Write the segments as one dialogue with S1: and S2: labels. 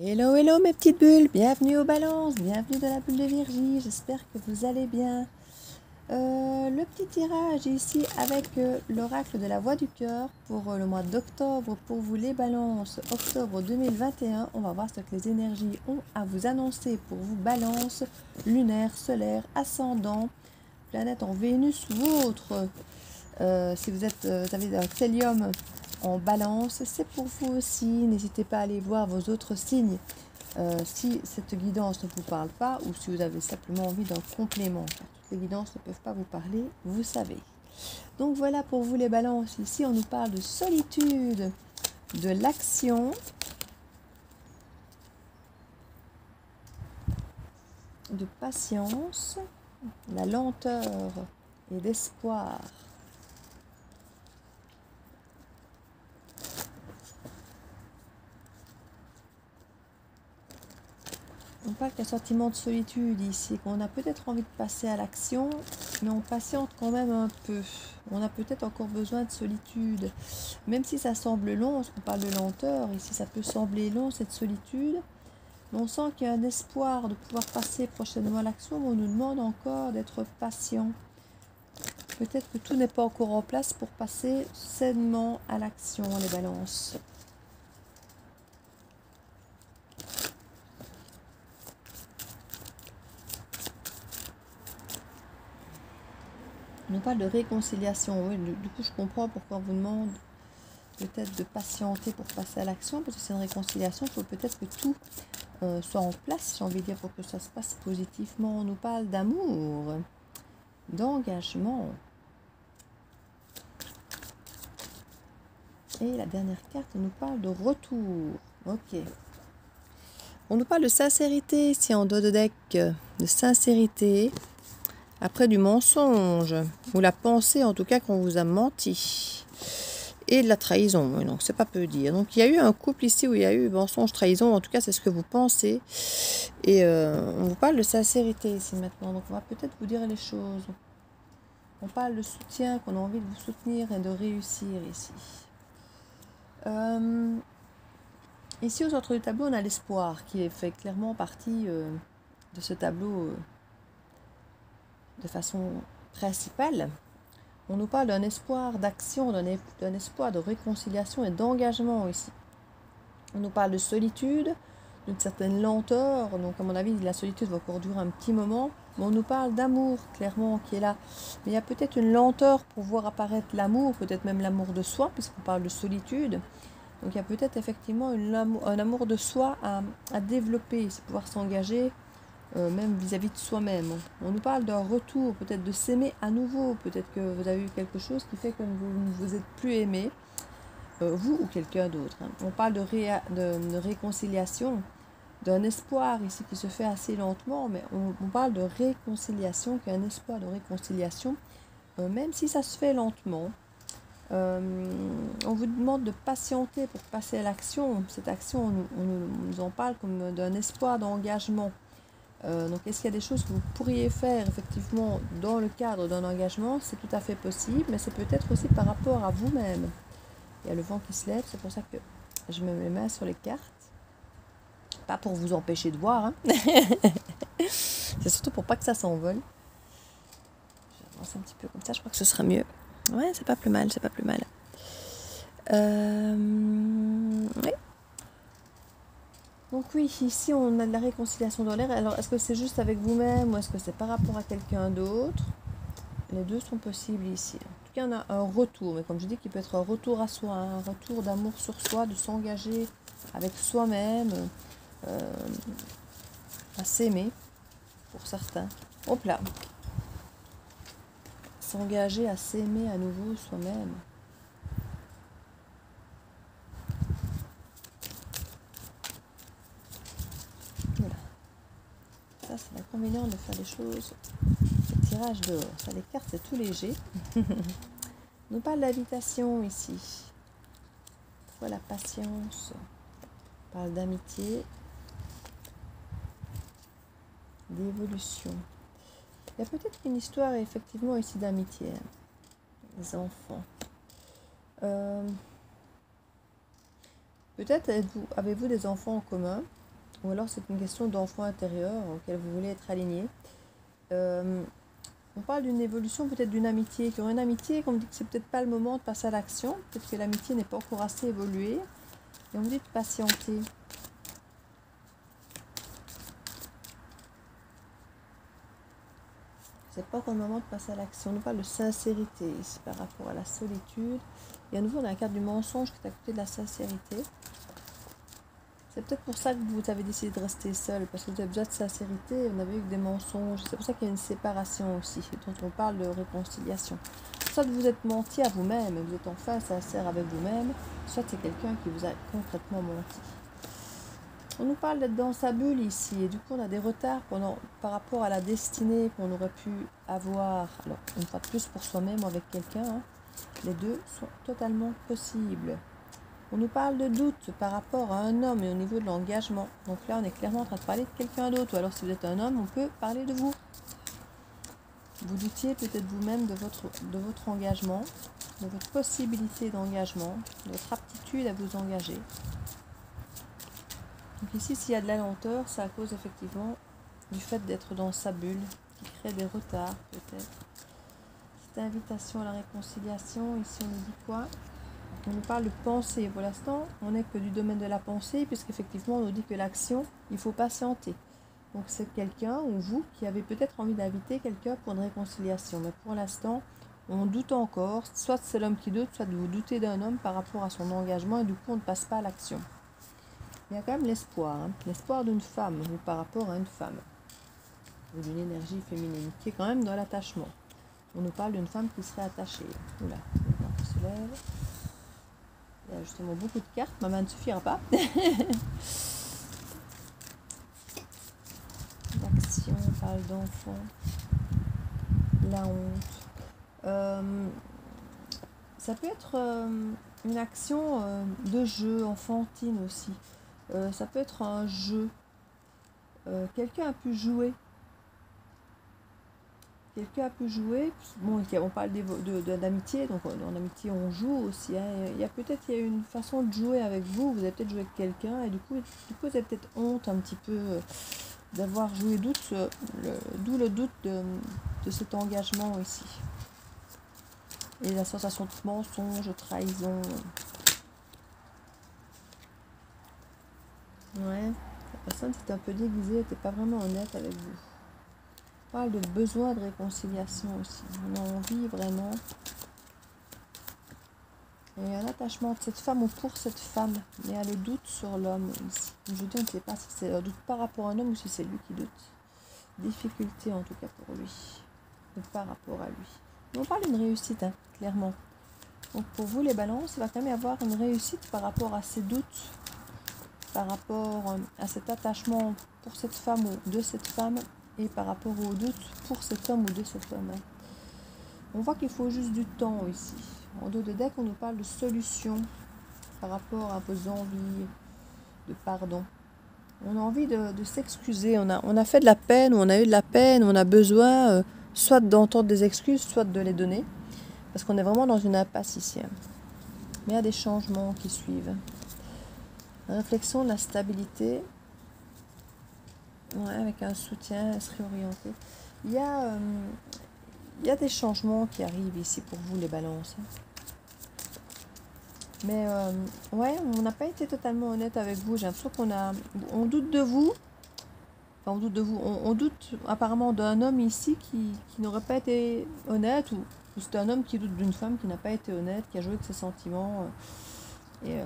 S1: Hello, hello mes petites bulles, bienvenue aux balances, bienvenue dans la bulle de Virgie, j'espère que vous allez bien. Le petit tirage ici avec l'oracle de la voix du cœur pour le mois d'octobre, pour vous les balances, octobre 2021. On va voir ce que les énergies ont à vous annoncer pour vous balance, lunaire, solaire, ascendant, planète en Vénus ou autre. Si vous avez un stellium en balance, c'est pour vous aussi. N'hésitez pas à aller voir vos autres signes si cette guidance ne vous parle pas ou si vous avez simplement envie d'un complément. Car toutes les guidances ne peuvent pas vous parler, vous savez. Donc voilà pour vous les balances. Ici, on nous parle de solitude, de l'action, de patience, la lenteur et d'espoir. On parle qu'un sentiment de solitude ici, qu'on a peut-être envie de passer à l'action, mais on patiente quand même un peu. On a peut-être encore besoin de solitude. Même si ça semble long, parce qu'on parle de lenteur, ici ça peut sembler long cette solitude, mais on sent qu'il y a un espoir de pouvoir passer prochainement à l'action, mais on nous demande encore d'être patient. Peut-être que tout n'est pas encore en place pour passer sainement à l'action, les balances. On nous parle de réconciliation. Oui, du coup, je comprends pourquoi on vous demande peut-être de patienter pour passer à l'action, parce que c'est une réconciliation. Il faut peut-être que tout soit en place, j'ai envie de dire, pour que ça se passe positivement. On nous parle d'amour, d'engagement. Et la dernière carte nous parle de retour. Ok. On nous parle de sincérité ici en dos de deck, de sincérité. Après du mensonge, ou la pensée en tout cas qu'on vous a menti. Et de la trahison, oui, donc c'est pas peu dire. Donc il y a eu un couple ici où il y a eu mensonge, trahison, en tout cas c'est ce que vous pensez. Et on vous parle de sincérité ici maintenant, donc on va peut-être vous dire les choses. On parle de soutien, qu'on a envie de vous soutenir et de réussir ici. Ici au centre du tableau, on a l'espoir qui fait clairement partie de ce tableau de façon principale. On nous parle d'un espoir d'action, d'un espoir de réconciliation et d'engagement ici. On nous parle de solitude, d'une certaine lenteur. Donc à mon avis, la solitude va encore durer un petit moment. Mais on nous parle d'amour, clairement, qui est là. Mais il y a peut-être une lenteur pour voir apparaître l'amour, peut-être même l'amour de soi, puisqu'on parle de solitude. Donc il y a peut-être effectivement un amour de soi à développer, c'est pouvoir s'engager. Même vis-à-vis de soi-même. On nous parle d'un retour, peut-être de s'aimer à nouveau, peut-être que vous avez eu quelque chose qui fait que vous ne vous êtes plus aimé, vous ou quelqu'un d'autre. On parle de réconciliation, d'un espoir ici qui se fait assez lentement, mais on parle de réconciliation, qu'il y a un espoir de réconciliation, même si ça se fait lentement. On vous demande de patienter pour passer à l'action. Cette action, on nous en parle comme d'un espoir d'engagement. Donc, est-ce qu'il y a des choses que vous pourriez faire effectivement dans le cadre d'un engagement? C'est tout à fait possible, mais c'est peut-être aussi par rapport à vous-même. Il y a le vent qui se lève, c'est pour ça que je me mets les mains sur les cartes. Pas pour vous empêcher de voir, hein. C'est surtout pour pas que ça s'envole. J'avance un petit peu comme ça, je crois que ce sera mieux. Ouais, c'est pas plus mal, c'est pas plus mal. Oui. Donc oui, ici on a de la réconciliation dans l'air. Alors est-ce que c'est juste avec vous-même ou est-ce que c'est par rapport à quelqu'un d'autre? Les deux sont possibles ici. En tout cas, on a un retour, mais comme je dis, qui peut être un retour à soi, un retour d'amour sur soi, de s'engager avec soi-même, à s'aimer, pour certains. Hop là. S'engager à s'aimer à nouveau soi-même. Voilà. Ça, c'est l'inconvénient de faire les choses. Le tirage dehors. Ça, les cartes, c'est tout léger. On nous parle d'habitation ici. Voilà, patience. On parle d'amitié. D'évolution. Il y a peut-être une histoire effectivement ici d'amitié. Les enfants. Peut-être avez-vous des enfants en commun. ou alors c'est une question d'enfant intérieur auquel vous voulez être aligné. On parle d'une évolution, peut-être d'une amitié, qui aurait une amitié, qu'on me dit que c'est peut-être pas le moment de passer à l'action, peut-être que l'amitié n'est pas encore assez évoluée, et on me dit de patienter. C'est pas encore le moment de passer à l'action. On nous parle de sincérité ici par rapport à la solitude. Et à nouveau, on a la carte du mensonge qui est à côté de la sincérité. C'est peut-être pour ça que vous avez décidé de rester seul, parce que vous avez besoin de sincérité, on avait eu des mensonges. C'est pour ça qu'il y a une séparation aussi, dont on parle de réconciliation. Soit vous êtes menti à vous-même, vous êtes enfin sincère avec vous-même, soit c'est quelqu'un qui vous a concrètement menti. On nous parle d'être dans sa bulle ici, et du coup on a des retards par rapport à la destinée qu'on aurait pu avoir. Alors, une fois de plus pour soi-même ou avec quelqu'un, hein. Les deux sont totalement possibles. On nous parle de doute par rapport à un homme et au niveau de l'engagement. Donc là, on est clairement en train de parler de quelqu'un d'autre. Ou alors, si vous êtes un homme, on peut parler de vous. Vous doutiez peut-être vous-même de votre engagement, de votre possibilité d'engagement, de votre aptitude à vous engager. Donc ici, s'il y a de la lenteur, c'est à cause effectivement du fait d'être dans sa bulle, qui crée des retards peut-être. Cette invitation à la réconciliation, ici on nous dit quoi ? On nous parle de pensée. Pour l'instant, on n'est que du domaine de la pensée, puisqu'effectivement, on nous dit que l'action, il faut patienter. Donc, c'est quelqu'un ou vous qui avez peut-être envie d'inviter quelqu'un pour une réconciliation. Mais pour l'instant, on doute encore. Soit c'est l'homme qui doute, soit vous doutez d'un homme par rapport à son engagement et du coup, on ne passe pas à l'action. Il y a quand même l'espoir. Hein, l'espoir d'une femme ou par rapport à une femme. Ou d'une énergie féminine qui est quand même dans l'attachement. On nous parle d'une femme qui serait attachée. Oula, le vent qui se lève. Il y a justement beaucoup de cartes, ma main ne suffira pas. L'action, on parle d'enfant, la honte. Ça peut être une action de jeu enfantine aussi. Ça peut être un jeu. Quelqu'un a pu jouer. Quelqu'un a pu jouer. Bon, on parle d'amitié, donc en amitié on joue aussi. Hein. Il y a peut-être une façon de jouer avec vous. Vous avez peut-être joué avec quelqu'un et du coup vous avez peut-être honte un petit peu d'avoir joué d'où le doute de cet engagement ici. Et la sensation de mensonge, de trahison. Ouais, la personne s'était un peu déguisée, n'était pas vraiment honnête avec vous. On parle de besoin de réconciliation aussi. On a envie vraiment. Il y a un attachement de cette femme ou pour cette femme. Il y a le doute sur l'homme ici. Je dis, on ne sait pas si c'est un doute par rapport à un homme ou si c'est lui qui doute. Difficulté en tout cas pour lui. De par rapport à lui. Mais on parle d'une réussite, hein, clairement. Donc pour vous les balances, il va quand même y avoir une réussite par rapport à ces doutes. Par rapport à cet attachement pour cette femme ou de cette femme. Et par rapport au doute pour cet homme ou de cet homme. On voit qu'il faut juste du temps ici. En dos de deck, on nous parle de solution par rapport à vos envies de pardon. On a envie de s'excuser. On a fait de la peine, ou on a eu de la peine, on a besoin soit d'entendre des excuses, soit de les donner. Parce qu'on est vraiment dans une impasse ici. Mais il y a des changements qui suivent. La réflexion de la stabilité. Ouais, avec un soutien, se réorienter. Il y a des changements qui arrivent ici pour vous les balances. Mais ouais, on n'a pas été totalement honnête avec vous. J'ai l'impression on doute de vous. Enfin, on doute de vous. On doute apparemment d'un homme ici qui n'aurait pas été honnête. Ou c'est un homme qui doute d'une femme qui n'a pas été honnête, qui a joué avec ses sentiments. Et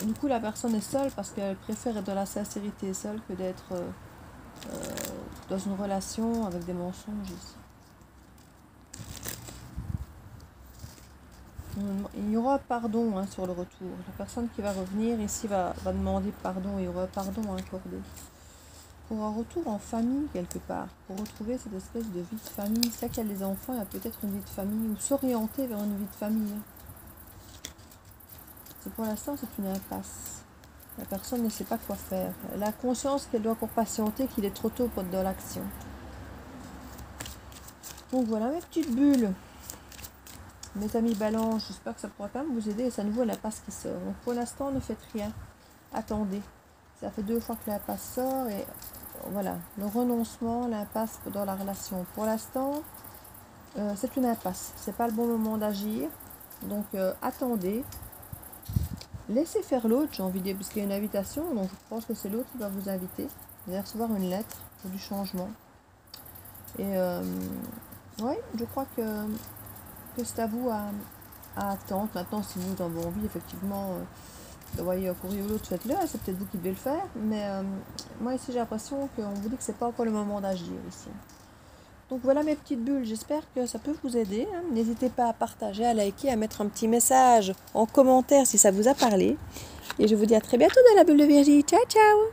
S1: du coup, la personne est seule parce qu'elle préfère être dans la sincérité seule que d'être dans une relation avec des mensonges ici. Il y aura pardon sur le retour. La personne qui va revenir ici va demander pardon. Il y aura pardon à accorder. Pour un retour en famille quelque part. Pour retrouver cette espèce de vie de famille. C'est qu'il y a les enfants, il y a peut-être une vie de famille. Ou s'orienter vers une vie de famille. Pour l'instant, c'est une impasse. La personne ne sait pas quoi faire. Elle a conscience qu'elle doit encore patienter, qu'il est trop tôt pour être dans l'action. Donc voilà mes petites bulles. Mes amis balance, j'espère que ça pourra quand même vous aider. Et c'est à nouveau l'impasse qui sort. Donc pour l'instant, ne faites rien. Attendez. Ça fait 2 fois que l'impasse sort et voilà, le renoncement, l'impasse dans la relation. Pour l'instant, c'est une impasse. C'est pas le bon moment d'agir. Donc attendez. Laissez faire l'autre, j'ai envie de dire, parce qu'il y a une invitation. Donc je pense que c'est l'autre qui va vous inviter. Vous allez recevoir une lettre pour du changement. Et ouais, je crois que c'est à vous à attendre. Maintenant, si vous en avez envie, effectivement, d'envoyer un courrier ou l'autre, faites-le. C'est peut-être vous qui devez le faire. Mais moi, ici, j'ai l'impression qu'on vous dit que c'est pas encore le moment d'agir ici. Donc voilà mes petites bulles, j'espère que ça peut vous aider. N'hésitez pas à partager, à liker, à mettre un petit message en commentaire si ça vous a parlé. Et je vous dis à très bientôt dans la bulle de Virginie. Ciao, ciao!